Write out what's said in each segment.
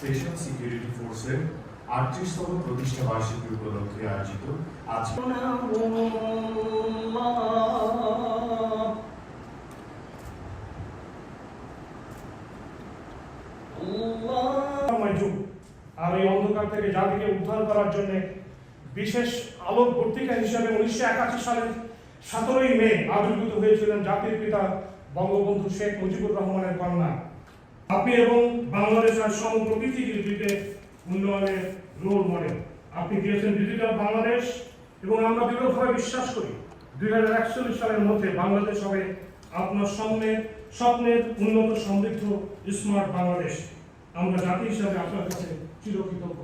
Special security ফোর্সের 38তম প্রতিষ্ঠা বার্ষিকী উপলক্ষে আয়োজিত আজকে আর এই অন্ধকার থেকে জাতিকে উদ্ধার করার জন্য বিশেষ আলোক পত্রিকা হিসেবে 1981 সালের 17ই মে আবির্ভূত হয়েছিলেন জাতির পিতা বঙ্গবন্ধু শেখ মুজিবুর রহমানের কন্যা। আপনি এবং বাংলাদেশের সমগ্র পৃথিবীতে উন্নয়নের রোল মডেল। আপনি দিয়েছেন ডিজিটাল বাংলাদেশ এবং আমরা দৃঢ়ভাবে বিশ্বাস করি 2041 সালের মধ্যে বাংলাদেশ হবে আপনার স্বপ্নের উন্নত সমৃদ্ধ স্মার্ট বাংলাদেশ। আমরা জাতি হিসাবে আপনার কাছে চিরকৃতজ্ঞ।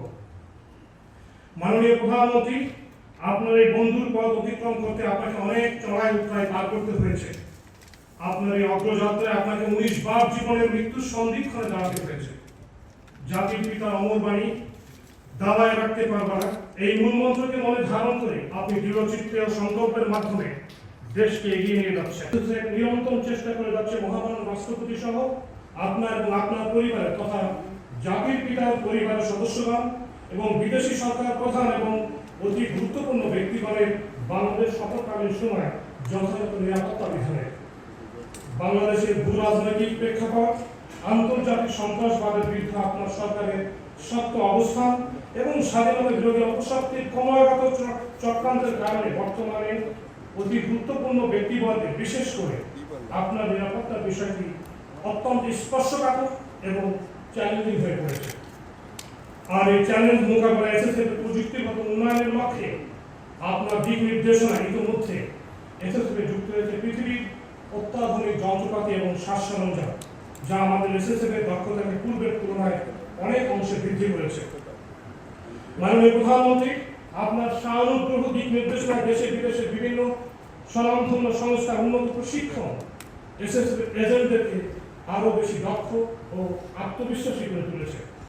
মাননীয় প্রধানমন্ত্রী, আপনার এই বন্ধুর পথ অতিক্রম করতে আপনাকে অনেক চড়াই উতরাই পার করতে হয়েছে। আপনার এই অগ্রযাত্রায় আপনাকে 19 বার জীবনের মৃত্যুর সন্ধিক্ষণে দাঁড়াতে হয়েছে। জাতির পিতার অমর বাণী দাবায় রাখতে পারবা না, এই মূল মন্ত্রকে মনে ধারণ করে আপনি দৃঢ়চিত্তে ও সংকল্পের মাধ্যমে দেশকে এগিয়ে নিয়ে যাচ্ছেন। নিরন্তর চেষ্টা করে যাচ্ছে মহামান্য রাষ্ট্রপতি সহ আপনার এবং আপনার পরিবারের তথা জাতির পিতার পরিবারের সদস্যগণ এবং বিদেশি সরকার প্রধান এবং অতি গুরুত্বপূর্ণ ব্যক্তিগণের বাংলাদেশ সফরকালীন সময় যথাযথ নিরাপত্তা বিধানে বাংলাদেশের ভূ রাজনৈতিক প্রেক্ষাপট, আন্তর্জাতিক সন্ত্রাসবাদের বিরুদ্ধে আপনার সরকারের শক্ত অবস্থান এবং স্বাধীনতা বিরোধী অপশক্তির ক্রমাগত চক্রান্তের কারণে বর্তমানে অতি গুরুত্বপূর্ণ ব্যক্তিবর্গের বিশেষ করে আপনার নিরাপত্তার বিষয়টি অত্যন্ত স্পর্শকাতর এবং চ্যালেঞ্জিং হয়ে পড়েছে। আর এই চ্যালেঞ্জ মোকাবেলায় এসএসএফ প্রযুক্তিগত উন্নয়নের লক্ষ্যে আপনার দিক নির্দেশনা ইতিমধ্যে এসএসএফ যুক্ত হয়েছে পৃথিবীর অত্যাধুনিক যন্ত্রপাতি এবং সাজ সরঞ্জাম, যা আমাদের এসএসএফ এর দক্ষতাকে পূর্বের তুলনায় অনেক অংশে বৃদ্ধি করেছে। মাননীয় প্রধানমন্ত্রী, আপনার সানুগ্রহ দিক নির্দেশনায় দেশে বিদেশে বিভিন্ন স্বনামধন্য সংস্থার উন্নত প্রশিক্ষণ এসএসএফ এজেন্টদেরকে আরো বেশি দক্ষ ও আত্মবিশ্বাসী করে তুলেছে।